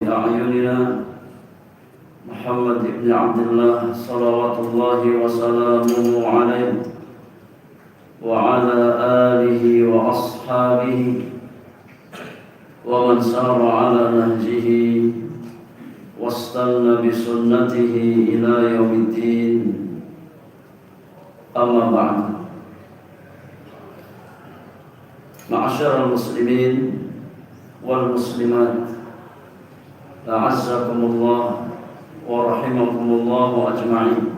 أعيننا محمد بن عبد الله صلوات الله وسلامه عليه وعلى آله وأصحابه ومن سار على نهجه واستنى بسنته إلى يوم الدين. أما بعد، معاشر المسلمين والmuslimat, a'azzakumullah wa rahimakumullah ajma'in.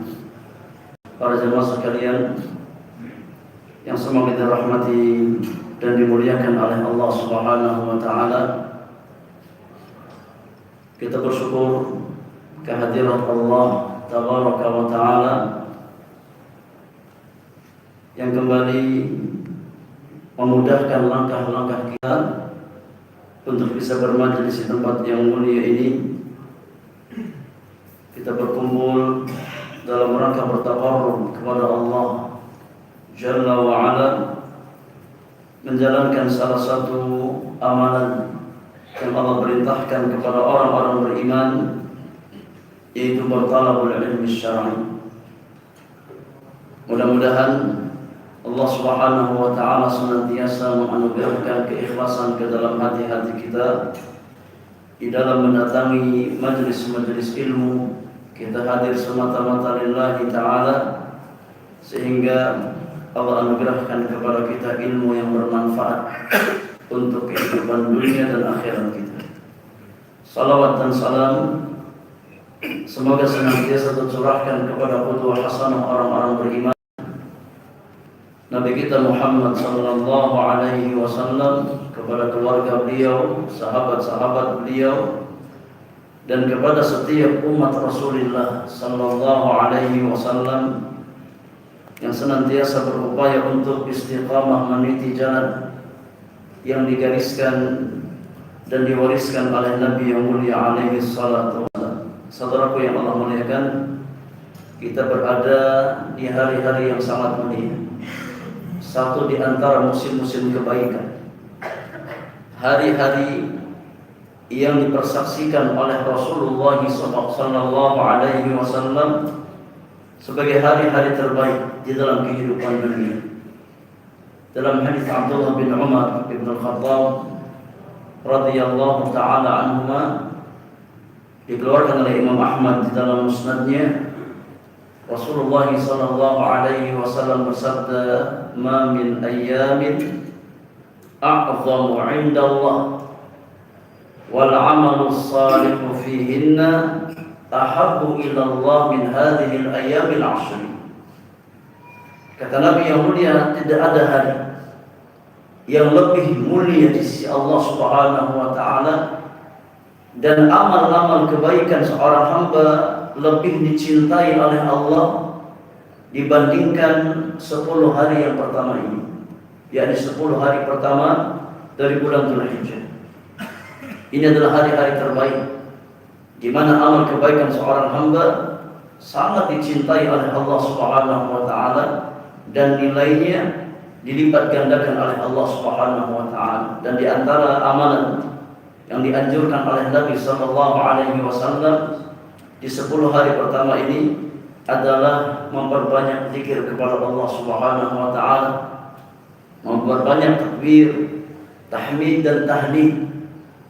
Para jemaah sekalian yang semoga dirahmati dan dimuliakan oleh Allah Subhanahu wa taala, kita bersyukur kehadirat Allah tabaraka wa taala yang kembali memudahkan langkah-langkah kita untuk bisa bermajelis di tempat yang mulia ini. Kita berkumpul dalam rangka bertaqarrub kepada Allah Jalla wa Ala, menjalankan salah satu amalan yang Allah perintahkan kepada orang-orang beriman, yaitu bertalabul ilmi syar'i. Mudah-mudahan Allah Subhanahu wa taala senantiasa menganugerahkan keikhlasan ke dalam hati-hati kita di dalam mendatangi majelis-majelis ilmu. Kita hadir semata-mata lillahi taala, sehingga Allah anugerahkan kepada kita ilmu yang bermanfaat untuk kehidupan dunia dan akhirat kita. Salawat dan salam semoga senantiasa tercurahkan kepada qudwah hasanah orang-orang beriman, Nabi kita Muhammad sallallahu alaihi wasallam, kepada keluarga beliau, sahabat-sahabat beliau, dan kepada setiap umat Rasulullah sallallahu alaihi wasallam yang senantiasa berupaya untuk istiqamah meniti jalan yang digariskan dan diwariskan oleh Nabi yang mulia alaihi salatu wasallam. Saudaraku yang Allah muliakan, kita berada di hari-hari yang sangat mulia, satu di antara musim-musim kebaikan, hari-hari yang dipersaksikan oleh Rasulullah sallallahu alaihi wasallam sebagai hari-hari terbaik di dalam kehidupan dunia. Dalam hadis Abdullah bin Umar bin Al-Khattab radhiyallahu taala anhuma, dikeluarkan oleh Imam Ahmad di dalam musnadnya, Rasulullah sallallahu alaihi wasallam bersabda, "Ma min ayyamin a'zamu 'inda Allah wal 'amalu shalihu fihinna ahabbu ila Allah min hadhihi al-ayyamil 'ashr." Kata Nabi yang mulia, tidak ada hari yang lebih mulia di sisi Allah Subhanahu wa taala dan amal-amal kebaikan seorang hamba lebih dicintai oleh Allah dibandingkan 10 hari yang pertama ini, yakni 10 hari pertama dari bulan Dzulhijjah. Ini adalah hari-hari terbaik di mana amal kebaikan seorang hamba sangat dicintai oleh Allah Subhanahu wa taala dan nilainya dilipat gandakan oleh Allah Subhanahu wa taala. Dan di antara amalan yang dianjurkan oleh Nabi sallallahu alaihi wasallam di 10 hari pertama ini adalah memperbanyak zikir kepada Allah Subhanahu wa taala, memperbanyak takbir, tahmid dan tahlil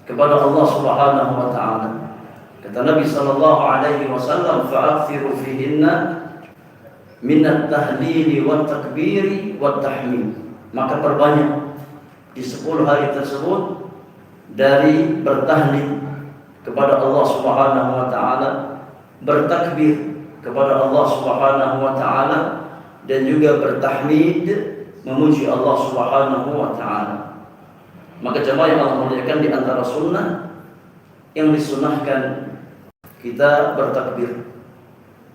kepada Allah Subhanahu wa taala. Kata Nabi sallallahu alaihi wasallam, "Fa'akthiru fihinna min at-tahlil wa at-takbir wa at-tahmid." Maka perbanyak di 10 hari tersebut dari bertahlil kepada Allah Subhanahu wa taala, bertakbir kepada Allah Subhanahu wa taala, dan juga bertahmid, memuji Allah Subhanahu wa taala. Maka jemaah yang Allah muliakan, di antara sunnah yang disunahkan kita bertakbir,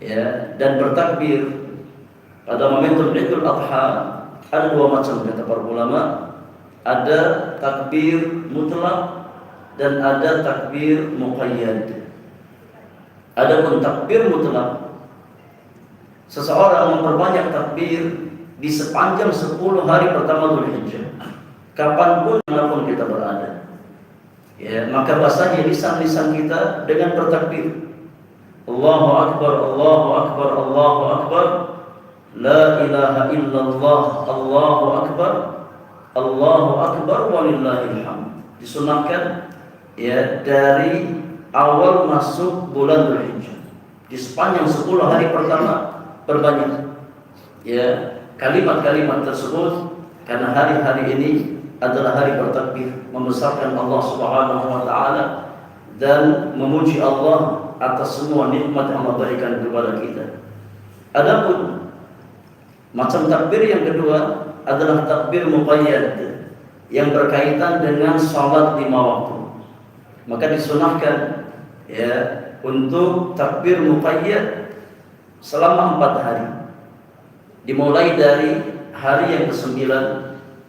ya, dan bertakbir pada momentum Idul Adha ada 2 macam kata para ulama. Ada takbir mutlak dan ada takbir muqayyad. Adapun takbir mutlak, seseorang memperbanyak takbir di sepanjang 10 hari pertama Dzulhijjah, kapanpun dimanapun kita berada. Ya, maka basahi lisan-lisan kita dengan bertakbir. Allahu Akbar, Allahu Akbar, Allahu Akbar. La ilaha illallah, Allahu Akbar, Allahu Akbar, walillahil hamd. Disunahkan ya dari awal masuk bulan Dzulhijjah. Di sepanjang 10 hari pertama perbanyak ya kalimat-kalimat tersebut, karena hari-hari ini adalah hari bertakbir, membesarkan Allah Subhanahu wa taala dan memuji Allah atas semua nikmat yang Allah berikan kepada kita. Adapun macam takbir yang kedua adalah takbir muqayyad yang berkaitan dengan salat 5 waktu. Maka disunahkan ya untuk takbir muqayyad selama 4 hari. Dimulai dari hari yang ke-9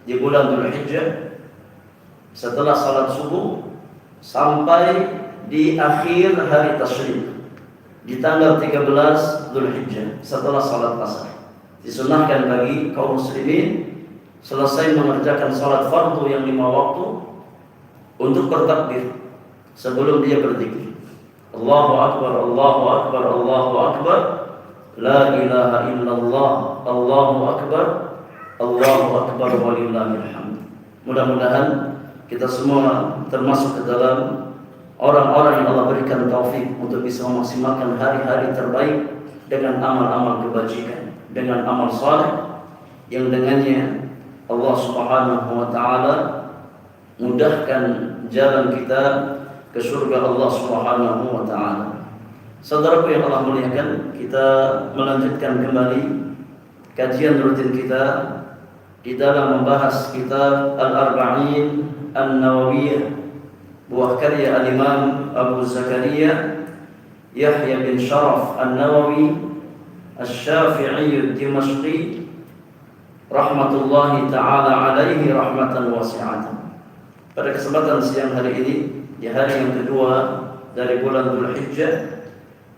di bulan Dzulhijjah setelah salat subuh sampai di akhir hari tasyrik di tanggal 13 Dzulhijjah setelah salat asar. Disunahkan bagi kaum muslimin selesai mengerjakan salat fardu yang 5 waktu untuk bertakbir sebelum dia berzikir. Allahu Akbar, Allahu Akbar, Allahu Akbar, la ilaha illallah, Allahu Akbar, Allahu Akbar, walillahil hamd. Mudah-mudahan kita semua termasuk ke dalam orang-orang yang Allah berikan taufik untuk bisa memaksimalkan hari-hari terbaik dengan amal-amal kebajikan, dengan amal saleh yang dengannya Allah Subhanahu wa taala mudahkan jalan kita ke surga Allah Subhanahu wa taala. Saudaraku yang Allah muliakan, kita melanjutkan kembali kajian rutin kita di dalam membahas kitab Al-Arba'in An-Nawawiyah, buah karya Al-Imam Abu Zakaria Yahya bin Sharaf An-Nawawi Asy-Syafi'i Ad-Dimashqi rahmatullahi ta'ala alaihi rahmatan wasi'atan. Pada kesempatan siang hari ini, di hari yang kedua dari bulan Dzulhijjah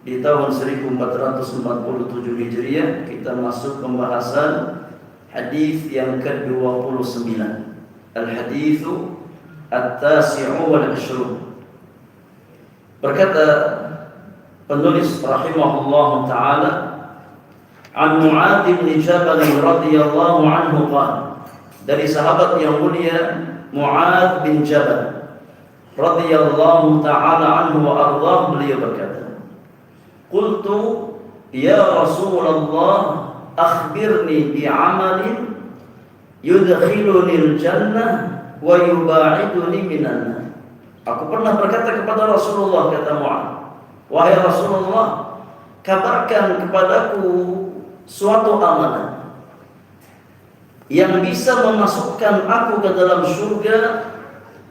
di tahun 1447 Hijriah, kita masuk pembahasan hadis yang ke-29. Al-haditsu at-tasi'u wal 'ishrun. Berkata penulis rahimahullahu taala, an Mu'adz bin Jabal radhiyallahu anhu qala, dari sahabat yang mulia Mu'adz bin Jabal radhiyallahu taala anhu wa ardhah, beliau berkata, qultu ya Rasulullah akhbirni bi'amalin yudkhiluni al-jannah wa yuba'iduni minan nar. Aku pernah berkata kepada Rasulullah, kata Mu'adz, wahai Rasulullah, kabarkan kepadaku suatu amalan yang bisa memasukkan aku ke dalam surga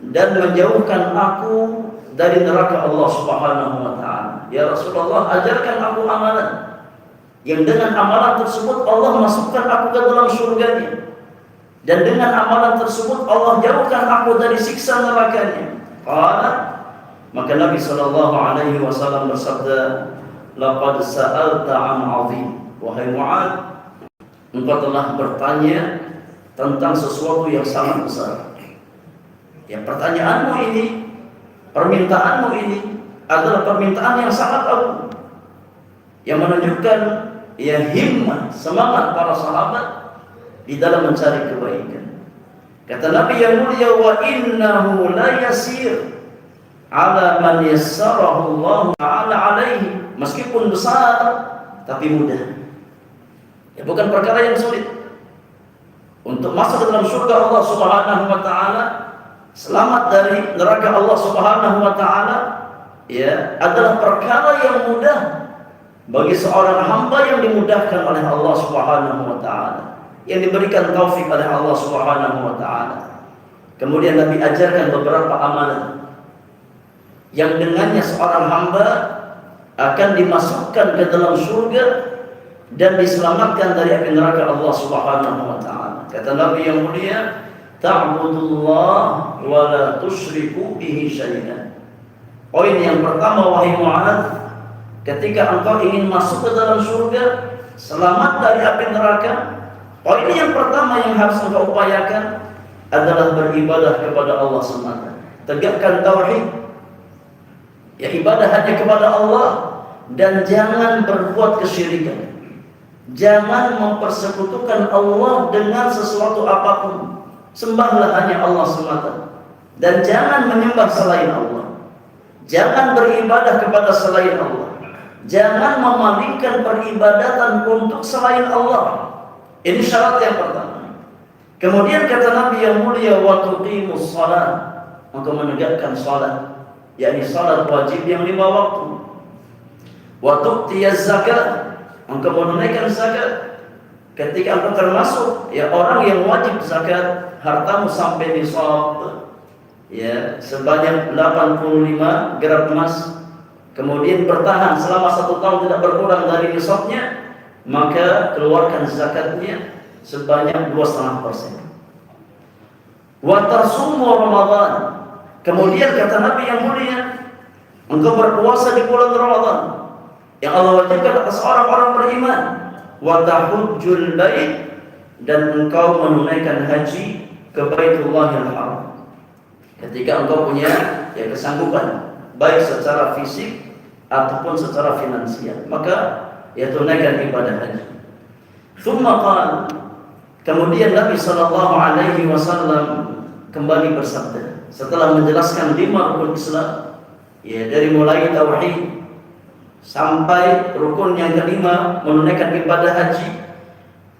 dan menjauhkan aku dari neraka Allah Subhanahu wa taala. Ya Rasulullah, ajarkan aku amalan yang dengan amalan tersebut Allah masukkan aku ke dalam surganya, dan dengan amalan tersebut Allah jauhkan aku dari siksa nerakanya. Maka Nabi sallallahu alaihi wasallam bersabda, laqad sa'alta 'an 'azim. Wahai Mu'adz, engkau telah bertanya tentang sesuatu yang sangat besar. Ya, pertanyaanmu ini, permintaanmu ini adalah permintaan yang sangat agung, yang menunjukkan ya himmah, semangat para sahabat di dalam mencari kebaikan. Kata Nabi yang mulia, wa innahu la yasir ala man yassarahu Allah ta'ala alaihi. Meskipun besar tapi mudah. Ya, bukan perkara yang sulit untuk masuk ke dalam surga Allah Subhanahu wa taala, selamat dari neraka Allah Subhanahu wa taala, ya, adalah perkara yang mudah bagi seorang hamba yang dimudahkan oleh Allah Subhanahu wa taala, yang diberikan taufik oleh Allah Subhanahu wa taala. Kemudian Nabi ajarkan beberapa amalan yang dengannya seorang hamba akan dimasukkan ke dalam surga dan diselamatkan dari api neraka Allah Subhanahu wa taala. Kata Nabi yang mulia, ta'budullah wa la tusyriku bihi syai'an. Poin yang pertama, wahai Mu'adz, ketika engkau ingin masuk ke dalam surga, selamat dari api neraka, poin yang pertama yang harus engkau upayakan adalah beribadah kepada Allah semata. tegakkan tauhid, ya ibadah hanya kepada Allah, dan jangan berbuat kesyirikan. Jangan mempersekutukan Allah dengan sesuatu apapun. Sembahlah hanya Allah semata, dan jangan menyembah selain Allah. Jangan beribadah kepada selain Allah. Jangan memalingkan peribadatan untuk selain Allah. Ini syarat yang pertama. Kemudian kata Nabi yang mulia, wa tuqimus shalah, engkau menegakkan salat, yakni salat wajib yang 5 waktu. Wa tu'tiyaz zakat, engkau menunaikan zakat. Ketika engkau termasuk ya orang yang wajib zakat, hartamu sampai nisab ya sebanyak 85 gram emas, kemudian bertahan selama 1 tahun tidak berkurang dari nisabnya, maka keluarkan zakatnya sebanyak 2,5%. Wa tasumu Ramadan, kemudian kata Nabi yang mulia, engkau berpuasa di bulan Ramadan yang Allah wajibkan atas orang-orang beriman. Wa tahujjul bait, dan engkau menunaikan haji ke Baitullahil Haram ketika engkau punya ya kesanggupan, baik secara fisik ataupun secara finansial, maka ya tunaikan ibadah haji. Tsumma qala, kemudian Nabi sallallahu alaihi wasallam kembali bersabda setelah menjelaskan 5 rukun Islam, ya dari mulai tauhid sampai rukun yang kelima menunaikan ibadah haji.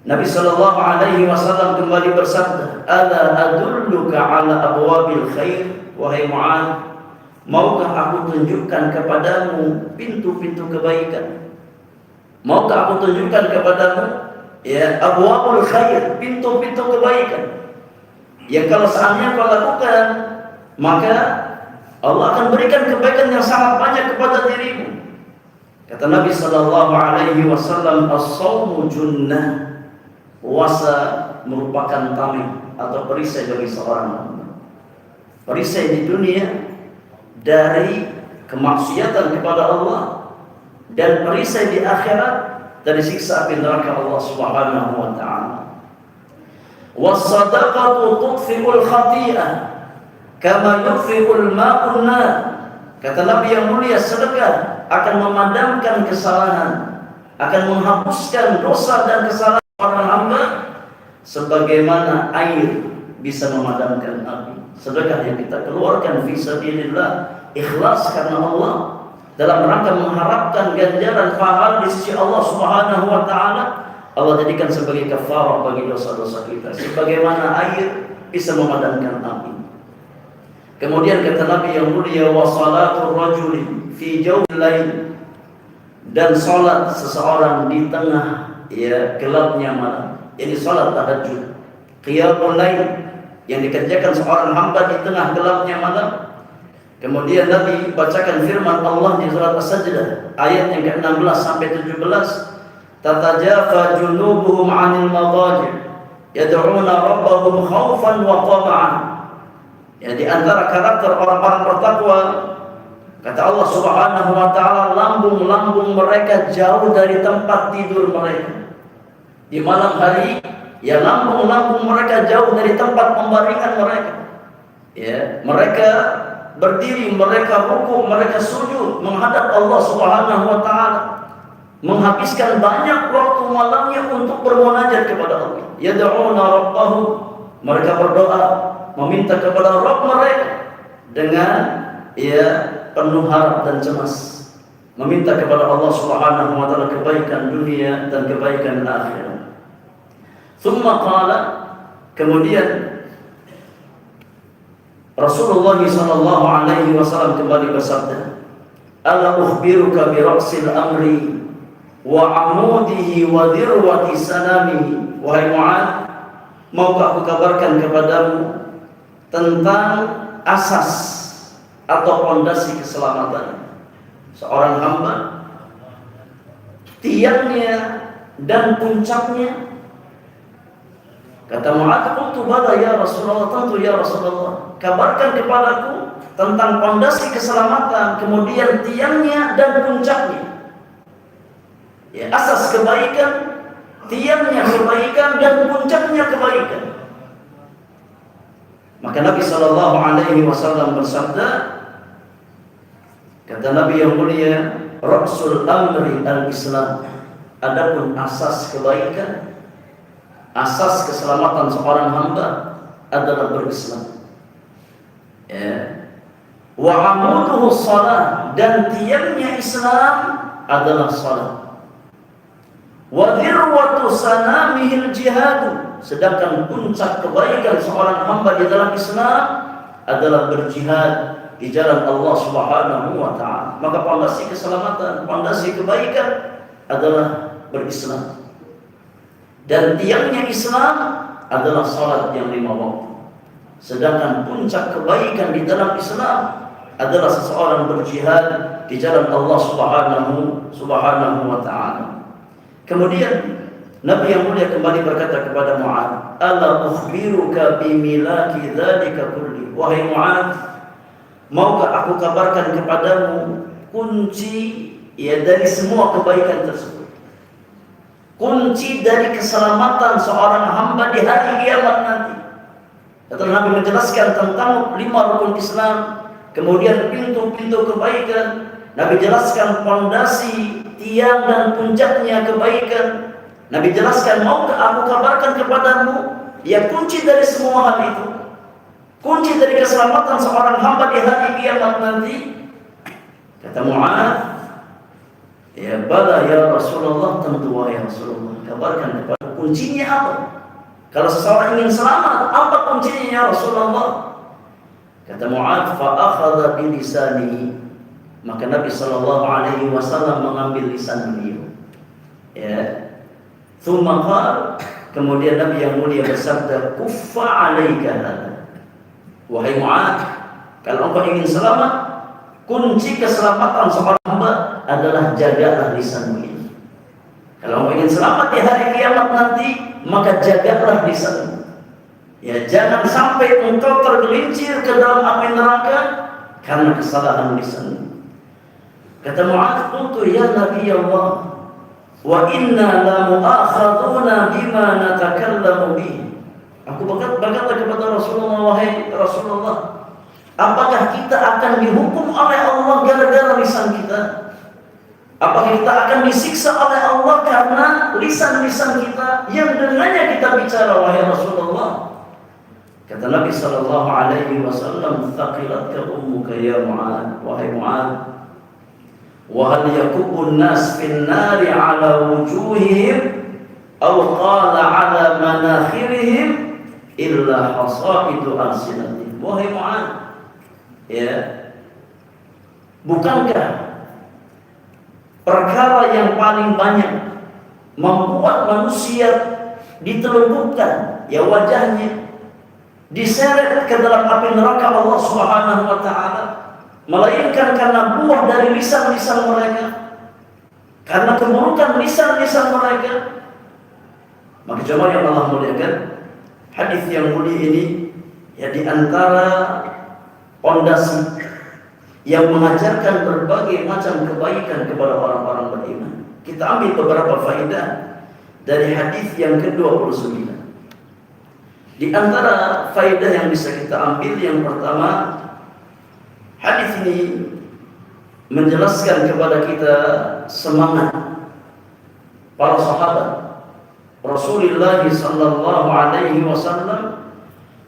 Nabi sallallahu alaihi wasallam kembali bersabda, "Ala adulluka ala abwabil khair?" Wahai Mu'adz, maukah aku tunjukkan kepadamu pintu-pintu kebaikan? Maukah aku tunjukkan kepadamu ya abwabul khair, pintu-pintu kebaikan yang kalau seandainya kau lakukan, maka Allah akan berikan kebaikan yang sangat banyak kepada dirimu. Kata Nabi sallallahu alaihi wasallam, "As-shaumu junnah." Puasa merupakan tameng atau perisai bagi seorang hamba. Perisai di dunia dari kemaksiatan kepada Allah, dan perisai di akhirat dari siksa api neraka Allah Subhanahu wa taala. Was-shadaqatu tudfi'ul khati'ah kama yudfi'ul ma'un nar. Kata Nabi yang mulia, sedekah akan memadamkan kesalahan, akan menghapuskan dosa dan kesalahan orang hamba sebagaimana air bisa memadamkan api. Sedekah yang kita keluarkan fi sabilillah, ikhlas karena Allah, dalam rangka mengharapkan ganjaran pahala di sisi Allah Subhanahu wa taala, Allah jadikan sebagai kafarah bagi dosa-dosa kita, sebagaimana air bisa memadamkan api. Kemudian kata Nabi yang mulia, wa salatul rajuli fi jawfil lail, dan salat seseorang di tengah ya gelapnya malam, ini salat tahajud, qiyamul lail, yang dikerjakan seorang hamba di tengah gelapnya malam. Kemudian Nabi bacakan firman Allah di surat As-Sajdah ayat yang ke-16 sampai 17, tatajafa junubuhum 'anil madaji' yad'una rabbahum khaufan wa tama'an. Ya, di antara karakter orang-orang bertakwa, kata Allah Subhanahu wa taala, lambung-lambung mereka jauh dari tempat tidur mereka. Di malam hari, ya lambung-lambung mereka jauh dari tempat pembaringan mereka. Ya, mereka berdiri, mereka rukuk, mereka sujud menghadap Allah Subhanahu wa taala. Menghabiskan banyak waktu malamnya untuk bermunajat kepada Allah. Yad'una rabbahum, mereka berdoa, meminta kepada Rabb mereka dengan ya penuh harap dan cemas, meminta kepada Allah Subhanahu wa taala kebaikan dunia dan kebaikan akhirat. Tsumma qala, kemudian Rasulullah sallallahu alaihi wasallam kembali bersabda, "Ala ukhbiruka bi ra'sil amri wa amudihi wa dirwati sanamihi." Wahai Mu'adz, maukah aku kabarkan kepadamu tentang asas atau fondasi keselamatan seorang hamba, tiangnya dan puncaknya? Kata Mu'adz, "Qultu bala ya Rasulullah." Tentu ya Rasulullah, kabarkan kepadaku tentang fondasi keselamatan, kemudian tiangnya dan puncaknya. Ya, asas kebaikan, tiangnya kebaikan, dan puncaknya kebaikan. Maka Nabi sallallahu alaihi wasallam bersabda, kata Nabi yang mulia, Rasul amri al-Islam. Adapun asas kebaikan, asas keselamatan seorang hamba adalah berislam. Ya. Wa amuduhu shalah, dan tiangnya Islam adalah salat. Wa dhirwatu sanamihil jihad, sedangkan puncak kebaikan seorang hamba di dalam Islam adalah berjihad di jalan Allah Subhanahu wa taala. Maka pondasi keselamatan, pondasi kebaikan adalah berislam. Dan tiangnya Islam adalah salat yang 5 waktu. Sedangkan puncak kebaikan di dalam Islam adalah seseorang berjihad di jalan Allah Subhanahu wa taala. Kemudian Nabi yang mulia kembali berkata kepada Mu'adz, "Ala ukhbiruka bimilaki dzalika kulli." Wahai Mu'adz, maukah aku kabarkan kepadamu kunci dari semua kebaikan tersebut? Kunci dari keselamatan seorang hamba di hari kiamat nanti. Setelah Nabi menjelaskan tentang 5 rukun Islam, kemudian pintu-pintu kebaikan, Nabi jelaskan fondasi, tiang dan puncaknya kebaikan. Nabi jelaskan, maukah aku kabarkan kepadamu ya kunci dari semua hal itu, kunci dari keselamatan seorang hamba di hari kiamat nanti. Kata Mu'adz, ya bala ya Rasulullah, tentu wahai Rasulullah, kabarkan kepada kuncinya apa? Kalau seseorang ingin selamat, apa kuncinya ya Rasulullah? Kata Mu'adz, fa akhadha bi lisanihi, maka Nabi sallallahu alaihi wasallam mengambil lisan beliau. Ya. Tsumma qala, kemudian Nabi yang mulia bersabda, kuffa 'alaika hada. Wahai Mu'adz, kalau engkau ingin selamat, kunci keselamatan seorang hamba adalah jagalah lisanmu ini. Kalau engkau ingin selamat di hari kiamat nanti, maka jagalah lisanmu. Ya, jangan sampai engkau tergelincir ke dalam api neraka karena kesalahan lisanmu. Kata Mu'adz, qultu ya Nabi Allah, wa inna la mu'akhaduna bima natakallamu bihi. Aku berkata kepada Rasulullah, wahai Rasulullah, apakah kita akan dihukum oleh Allah gara-gara lisan kita? Apakah kita akan disiksa oleh Allah karena lisan-lisan kita yang dengannya kita bicara, wahai Rasulullah? Kata Nabi sallallahu alaihi wasallam, thaqilatka ummuka ya Mu'adz, wahai Mu'adz, wa hal yakubun nas fin nari ala wujuhihim aw qala ala manakhirihim illa hasaidu alsinatihim. Wahai Mu'adz, ya, bukankah perkara yang paling banyak membuat manusia ditelungkupkan ya wajahnya, diseret ke dalam api neraka Allah Subhanahu wa taala, melainkan karena buah dari lisan-lisan mereka, karena keburukan lisan-lisan mereka. Maka jemaah yang Allah muliakan, hadis yang mulia ini ya di antara pondasi yang mengajarkan berbagai macam kebaikan kepada orang-orang beriman. Kita ambil beberapa faedah dari hadis yang ke-29. Di antara faedah yang bisa kita ambil, yang pertama, hadis ini menjelaskan kepada kita semangat para sahabat Rasulullah sallallahu alaihi wasallam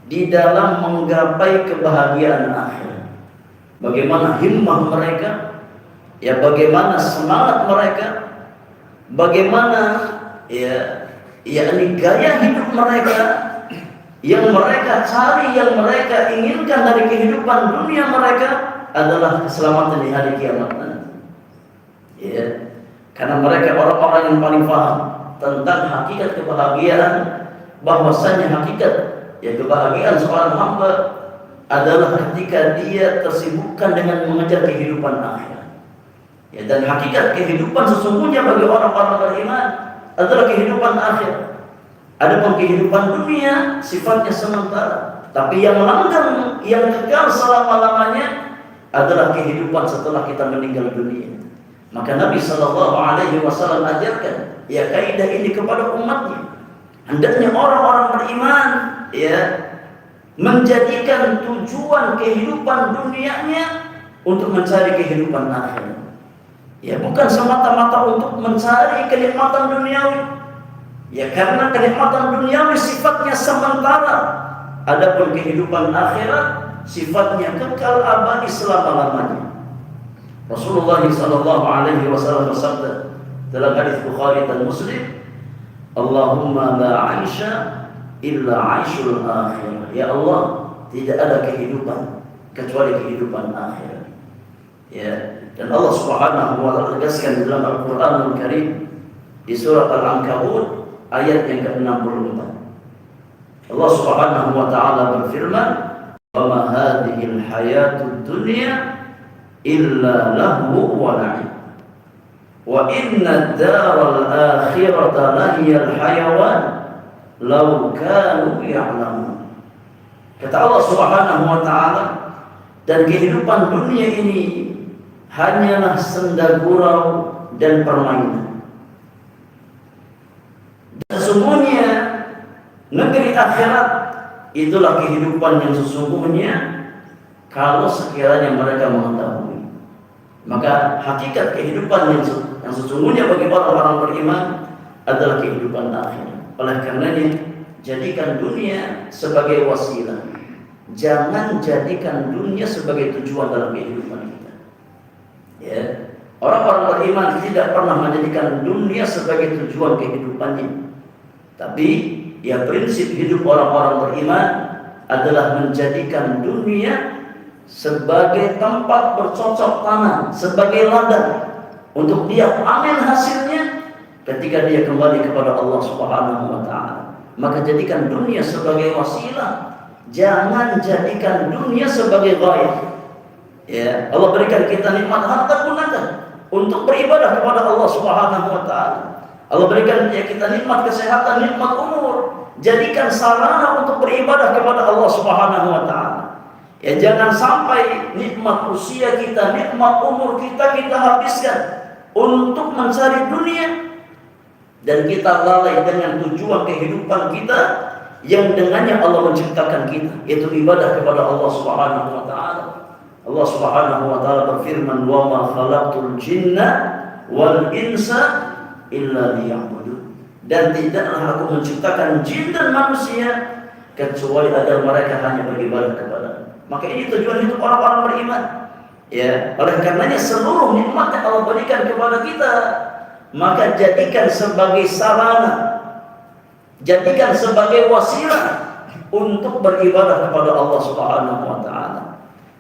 di dalam menggapai kebahagiaan akhir. Bagaimana himmah mereka, ya bagaimana semangat mereka, bagaimana yakni gaya hidup mereka yang mereka cari, yang mereka inginkan dari kehidupan dunia mereka adalah keselamatan di hari kiamat nanti. Ya, karena mereka orang-orang yang paling paham tentang hakikat kebahagiaan, bahwasanya hakikat ya kebahagiaan seorang hamba adalah ketika dia tersibukkan dengan mengejar kehidupan akhir. Ya, dan hakikat kehidupan sesungguhnya bagi orang-orang beriman adalah kehidupan akhir. Adapun kehidupan dunia sifatnya sementara, tapi yang langgeng, yang kekal selama-lamanya adalah kehidupan setelah kita meninggal dunia. Maka Nabi sallallahu alaihi wasallam ajarkan ya kaidah ini kepada umatnya. Hendaknya orang-orang beriman ya menjadikan tujuan kehidupan dunianya untuk mencari kehidupan akhirat. Ya, bukan semata-mata untuk mencari kenikmatan duniawi. Ya, karena kenikmatan duniawi sifatnya sementara. Adapun kehidupan akhirat sifatnya kekal abadi selama-lamanya. Rasulullah sallallahu alaihi wasallam bersabda dalam hadis Bukhari dan Muslim, Allahumma la 'aisha illa 'aishul akhirah. Ya Allah, tidak ada kehidupan kecuali kehidupan akhirat. Ya, dan Allah Subhanahu wa taala tegaskan dalam Al-Qur'anul Karim di surat Al-Ankabut ayat yang ke-64. Allah Subhanahu wa taala berfirman, "Wa ma hadhil hayatud dunya illa lahu wa la'ib. Wa inna ad-daral akhirata lahiyal hayawan law kanu ya'lamun." Kata Allah Subhanahu wa taala, dan kehidupan dunia ini hanyalah senda gurau dan permainan. Sesungguhnya negeri akhirat itulah kehidupan yang sesungguhnya kalau sekiranya mereka mengetahui. Maka hakikat kehidupan yang sesungguhnya bagi orang-orang beriman adalah kehidupan akhirat. Oleh karenanya, jadikan dunia sebagai wasilah. Jangan jadikan dunia sebagai tujuan dalam kehidupan kita. Ya, orang-orang beriman tidak pernah menjadikan dunia sebagai tujuan kehidupannya. Tapi ya, prinsip hidup orang-orang beriman adalah menjadikan dunia sebagai tempat bercocok tanam, sebagai ladang untuk dia panen hasilnya ketika dia kembali kepada Allah Subhanahu wa taala. Maka jadikan dunia sebagai wasilah, jangan jadikan dunia sebagai ghayah. Ya, Allah berikan kita nikmat harta, gunakan untuk beribadah kepada Allah Subhanahu wa taala. Allah berikan kita nikmat kesehatan, nikmat umur, jadikan sarana untuk beribadah kepada Allah Subhanahu wa taala. Ya, jangan sampai nikmat usia kita, nikmat umur kita habiskan untuk mencari dunia dan kita lalai dengan tujuan kehidupan kita yang dengannya Allah menciptakan kita, yaitu ibadah kepada Allah Subhanahu wa taala. Allah Subhanahu wa taala berfirman, "Wa ma khalaqtul jinna wal insa illa liya'budun." Dan tidaklah aku menciptakan jin dan manusia kecuali agar mereka hanya beribadah kepada. Maka ini tujuan hidup orang-orang beriman. Ya, oleh karenanya seluruh nikmat yang Allah berikan kepada kita, maka jadikan sebagai sarana, jadikan sebagai wasilah untuk beribadah kepada Allah Subhanahu wa taala.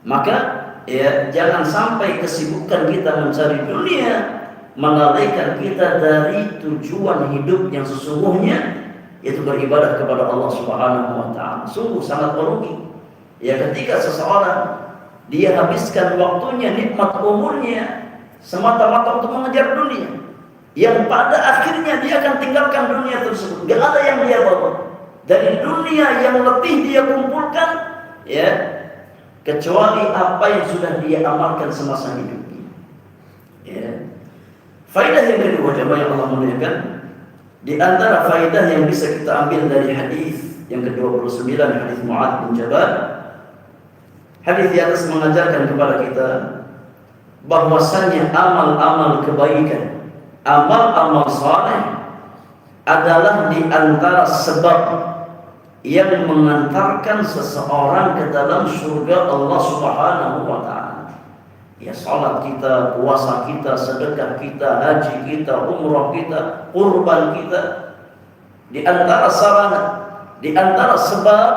Maka ya, jangan sampai kesibukan kita mencari dunia melalaikan kita dari tujuan hidup yang sesungguhnya, yaitu beribadah kepada Allah Subhanahu wa taala. Sungguh sangat merugi ya ketika seseorang dia habiskan waktunya, nikmat umurnya semata-mata untuk mengejar dunia, yang pada akhirnya dia akan tinggalkan dunia tersebut. Gak ada yang dia bawa dari dunia yang letih dia kumpulkan, ya, kecuali apa yang sudah dia amalkan semasa hidupnya. Ya. Faedah yang kedua, jemaah yang Allah muliakan, di antara faedah yang bisa kita ambil dari hadis yang ke-29, hadis Mu'adz bin Jabal. Hadis di atas mengajarkan kepada kita bahwasannya amal-amal kebaikan, amal-amal saleh adalah di antara sebab yang mengantarkan seseorang ke dalam surga Allah Subhanahu wa taala. Ya, salat kita, puasa kita, sedekah kita, haji kita, umrah kita, kurban kita, di antara sarana, di antara sebab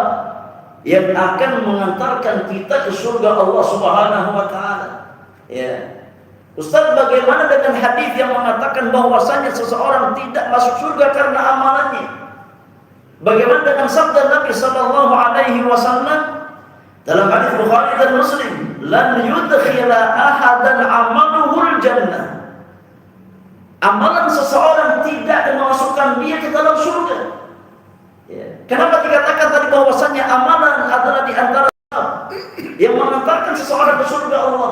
yang akan mengantarkan kita ke surga Allah Subhanahu wa taala. Ya. Ustaz, bagaimana dengan hadis yang mengatakan bahwasanya seseorang tidak masuk surga karena amalannya? Bagaimana dengan sabda Nabi sallallahu alaihi wasallam dalam hadis Bukhari dan Muslim, "Lan yudkhila ahadan amaluhul jannah." Amalan seseorang tidak memasukkan dia ke dalam surga. Ya. Kenapa dikatakan tadi bahwasanya amalan adalah di antara yang mengantarkan seseorang ke surga Allah?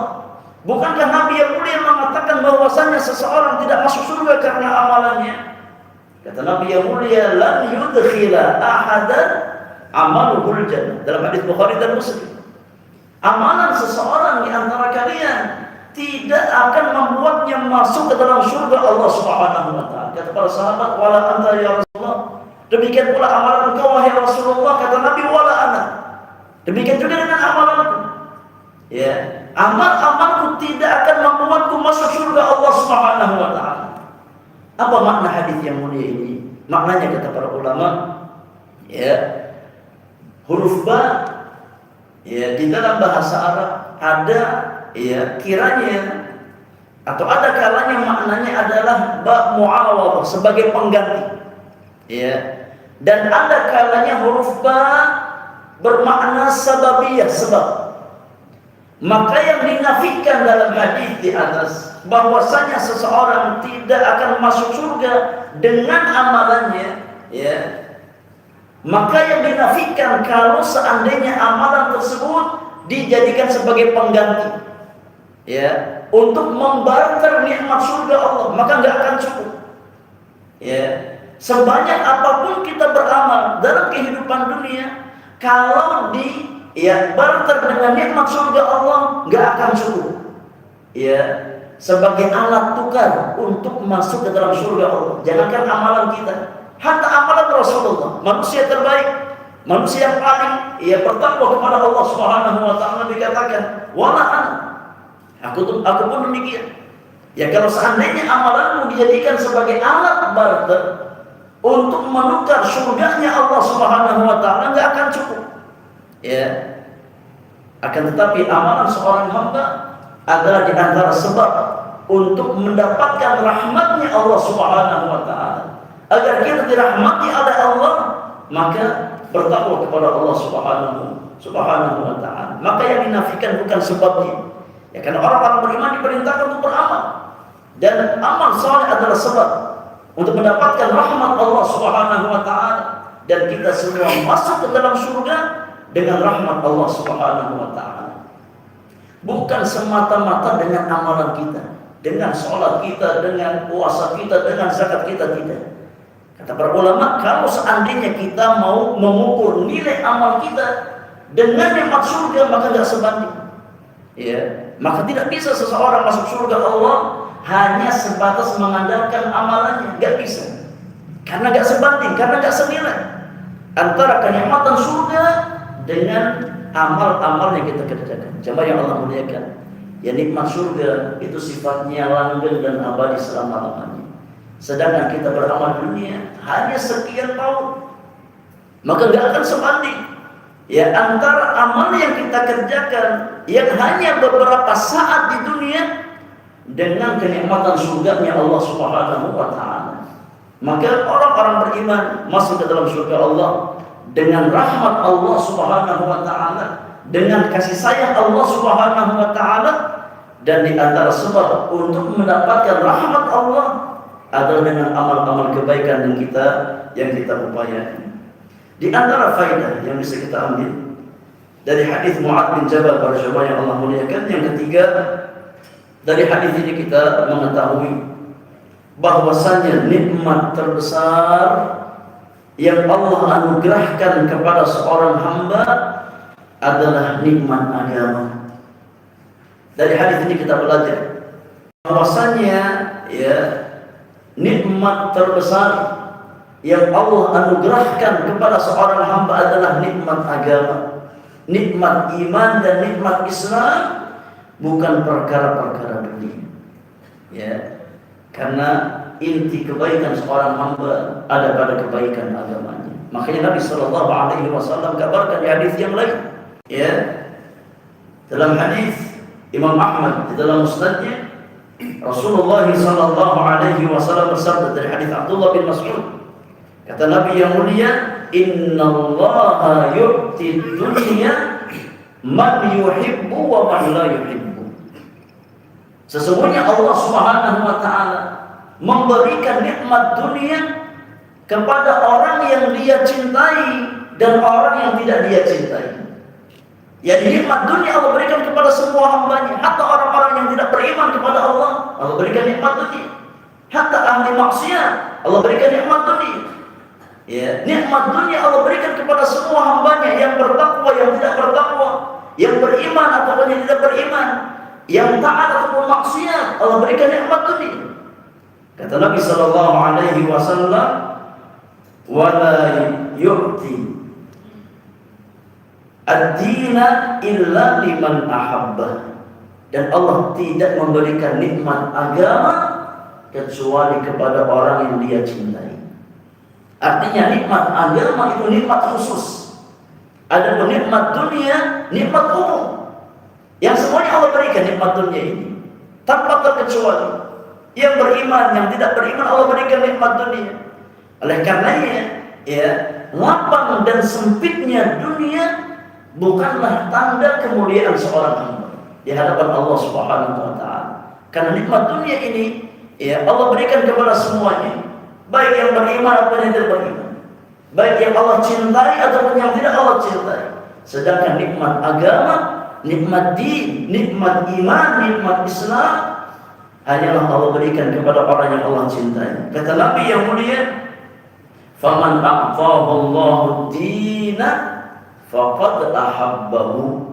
Bukankah Nabi yang mulia mengatakan bahwasanya seseorang tidak masuk surga karena amalannya? Kata Nabi yang mulia, "Lan yudkhila ahadan amaluhul jannah. Dalam hadis Bukhari dan Muslim. Amalan seseorang di antara kalian tidak akan membuatnya masuk ke dalam surga Allah Subhanahu wa taala. Kata para sahabat, wala anta ya Rasulullah. Demikian pula amalan engkau wahai Rasulullah. Kata Nabi, wala ana. Demikian juga dengan amalanku. Ya, amal-amalku tidak akan membuatku masuk surga Allah Subhanahu wa taala. Apa makna hadis yang mulia ini? Maknanya kata para ulama, ya, huruf ba, ya, di dalam bahasa Arab ada, ya, kiranya atau ada kalanya maknanya adalah ba mu'awadhah, sebagai pengganti, ya, dan ada kalanya huruf ba bermakna sababiyah, sebab. Maka yang dinafikan dalam hadis di atas bahwasanya seseorang tidak akan masuk surga dengan amalannya, ya, maka yang dinafikan kalau seandainya amalan tersebut dijadikan sebagai pengganti, ya, untuk membarter nikmat surga Allah, maka nggak akan cukup. Ya, sebanyak apapun kita beramal dalam kehidupan dunia, kalau barter dengan nikmat surga Allah, nggak akan cukup. Ya, sebagai alat tukar untuk masuk ke dalam surga Allah. Jangankan amalan kita, hatta amalan Rasulullah, manusia terbaik, manusia yang paling, bertakwa kepada Allah Subhanahu wa taala, dikatakan, wala ana. Aku pun demikian. Ya, kalau seandainya amalanmu dijadikan sebagai alat barter untuk menukar surganya Allah Subhanahu wa taala, nggak akan cukup. Ya. Akan tetapi amalan seorang hamba adalah di antara sebab untuk mendapatkan rahmatnya Allah Subhanahu wa taala. Agar kita dirahmati oleh Allah, maka bertakwa kepada Allah Subhanahu wa taala. Maka yang dinafikan bukan sebabnya. Ya, karena orang-orang beriman diperintahkan untuk beramal, dan amal saleh adalah sebab untuk mendapatkan rahmat Allah Subhanahu wa taala, dan kita semua masuk ke dalam surga dengan rahmat Allah Subhanahu wa taala. Bukan semata-mata dengan amalan kita, dengan sholat kita, dengan puasa kita, dengan zakat kita, tidak. Kata para ulama, kalau seandainya kita mau mengukur nilai amal kita dengan nikmat surga, maka tidak sebanding. Ya, maka tidak bisa seseorang masuk surga Allah hanya sebatas mengandalkan amalannya, nggak bisa. Karena nggak sebanding, karena nggak senilai antara kenikmatan surga dengan amal-amal yang kita kerjakan. Jemaah yang Allah muliakan, ya, nikmat surga itu sifatnya langgeng dan abadi selama-lamanya. Sedangkan kita beramal dunia hanya sekian tahun, maka nggak akan sebanding, ya, antara amal yang kita kerjakan yang hanya beberapa saat di dunia dengan kenikmatan surganya Allah Subhanahu wa taala. Maka orang-orang beriman masuk ke dalam surga Allah dengan rahmat Allah Subhanahu wa taala, dengan kasih sayang Allah Subhanahu wa taala, dan di antara sebab untuk mendapatkan rahmat Allah adalah dengan amal-amal kebaikan yang kita upayakan. Di antara faedah yang bisa kita ambil dari hadis Mu'adz bin Jabal para jemaah yang Allah muliakan, yang ketiga, dari hadis ini kita mengetahui bahwasanya nikmat terbesar yang Allah anugerahkan kepada seorang hamba adalah nikmat agama. Dari hadis ini kita belajar bahwasanya, ya, nikmat terbesar yang Allah anugerahkan kepada seorang hamba adalah nikmat agama, nikmat iman dan nikmat Islam, bukan perkara-perkara dunia. Ya, karena inti kebaikan seorang hamba ada pada kebaikan agamanya. Makanya Nabi Shallallahu Alaihi Wasallam kabarkan di hadis yang lain, ya, dalam hadis Imam Ahmad di dalam musnadnya, Rasulullah Shallallahu Alaihi Wasallam bersabda dari hadis Abdullah bin Mas'ud, kata Nabi yang mulia, Innallaha yu'ti dunya man yuhibbu wa man la yuhibbu. Sesungguhnya Allah Subhanahu wa taala memberikan nikmat dunia kepada orang yang dia cintai dan orang yang tidak dia cintai. Ya, nikmat dunia Allah berikan kepada semua hambanya, hatta orang-orang yang tidak beriman kepada Allah, Allah berikan nikmat dunia. Hatta ahli maksiat, Allah berikan nikmat dunia. Ya, nikmat dunia Allah berikan kepada semua hambanya, yang bertakwa, yang tidak bertakwa, yang beriman ataupun yang tidak beriman, yang taat ataupun maksiat, Allah berikan nikmat dunia. Kata Nabi sallallahu alaihi wasallam, "Wala yu'ti ad-dina illa liman ahabba." Dan Allah tidak memberikan nikmat agama kecuali kepada orang yang Dia cintai. Artinya nikmat agama itu nikmat khusus. Ada nikmat dunia, nikmat umum. Yang semuanya Allah berikan nikmat dunia ini tanpa terkecuali. Yang beriman, yang tidak beriman Allah berikan nikmat dunia. Oleh karenanya, ya, lapang dan sempitnya dunia bukanlah tanda kemuliaan seorang hamba di hadapan Allah Subhanahu wa taala. Karena nikmat dunia ini, ya, Allah berikan kepada semuanya. Baik yang beriman ataupun yang tidak beriman, baik yang Allah cintai ataupun yang tidak Allah cintai. Sedangkan nikmat agama, nikmat din, nikmat iman, nikmat Islam hanyalah Allah berikan kepada orang yang Allah cintai. Kata Nabi yang mulia, "Faman a'tahu Allahu dina faqad ahabbahu."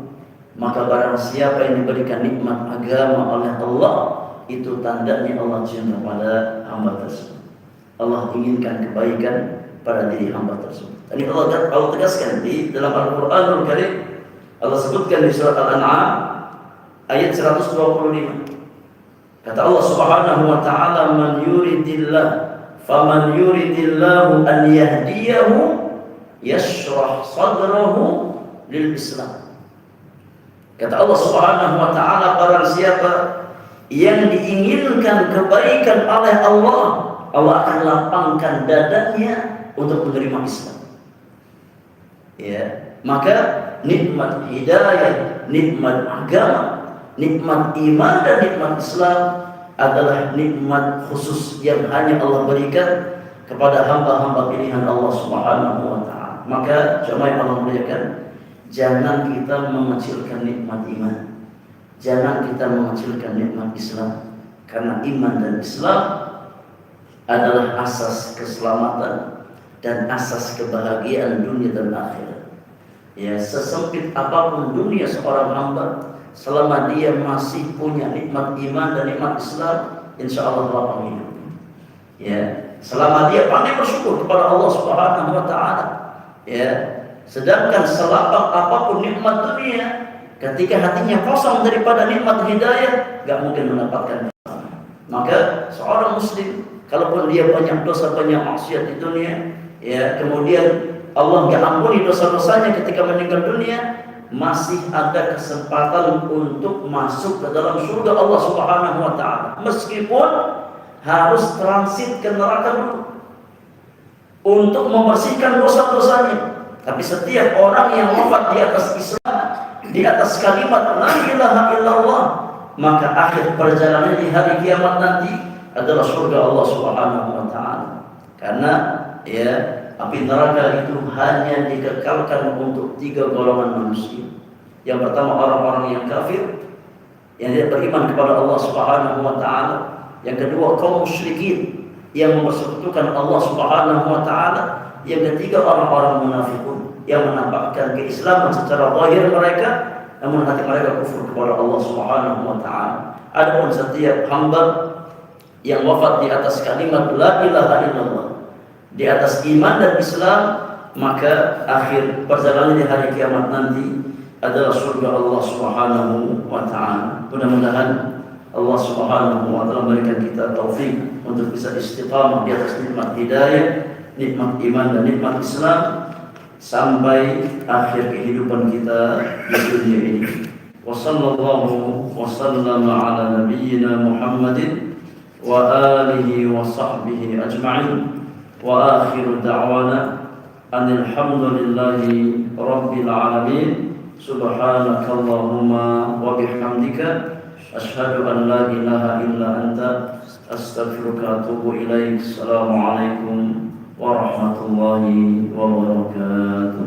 Maka barang siapa yang diberikan nikmat agama oleh Allah, itu tandanya Allah cinta pada hamba tersebut. Allah inginkan kebaikan pada diri hamba tersebut. Ini Allah tegaskan di dalam Al-Qur'anul Karim. Allah sebutkan di surat Al-An'am ayat 125. Kata Allah Subhanahu wa taala, "Faman yuridillahu an yahdiyahu yashrah sadrahu lil Islam." Kata Allah Subhanahu wa taala, barang siapa yang diinginkan kebaikan oleh Allah, Allah akan lapangkan dadanya untuk menerima Islam. Ya, maka nikmat hidayah, nikmat agama, nikmat iman dan nikmat Islam adalah nikmat khusus yang hanya Allah berikan kepada hamba-hamba pilihan Allah Subhanahu wa taala. Maka jemaah yang Allah muliakan, jangan kita mengecilkan nikmat iman, jangan kita mengecilkan nikmat Islam, karena iman dan Islam adalah asas keselamatan dan asas kebahagiaan dunia dan akhirat. Ya, sesempit apapun dunia seorang hamba, selama dia masih punya nikmat iman dan nikmat Islam, insya Allah lapang hidup. Ya, selama dia pandai bersyukur kepada Allah Subhanahu wa taala. Ya, sedangkan selapang apapun nikmat dunia, ketika hatinya kosong daripada nikmat hidayah, gak mungkin mendapatkan. Maka seorang muslim, kalaupun dia banyak dosa, banyak maksiat di dunia, ya, kemudian Allah nggak ampuni dosa-dosanya ketika meninggal dunia, masih ada kesempatan untuk masuk ke dalam surga Allah Subhanahu wa taala, meskipun harus transit ke neraka dulu untuk membersihkan dosa-dosanya. Tapi setiap orang yang wafat di atas Islam, di atas kalimat la ilaha illallah, maka akhir perjalanan di hari kiamat nanti adalah surga Allah Subhanahu wa taala. Karena ya, api neraka itu hanya dikekalkan untuk 3 golongan manusia. Yang pertama orang-orang yang kafir, yang tidak beriman kepada Allah Subhanahu wa taala. Yang kedua kaum musyrikin yang mempersekutukan Allah Subhanahu wa taala. Yang ketiga orang-orang munafikun yang menampakkan keislaman secara zahir mereka, namun hati mereka kufur kepada Allah Subhanahu wa taala. Adapun setiap hamba yang wafat di atas kalimat la ilaha illallah, di atas iman dan Islam, maka akhir perjalanan di hari kiamat nanti adalah surga Allah Subhanahu wa taala. Mudah-mudahan Allah Subhanahu wa taala memberikan kita taufik untuk bisa istiqamah di atas nikmat hidayah, nikmat iman dan nikmat Islam sampai akhir kehidupan kita di dunia ini. Wassallallahu wasallama ala nabiyyina Muhammadin wa alihi wa sahbihi ajma'in. Wa akhiru da'wana alhamdulillahi rabbil alamin. Subhanakallahumma wa bihamdika asyhadu an la ilaha illa anta astaghfiruka wa atubu ilaik. Assalamualaikum warahmatullahi wabarakatuh.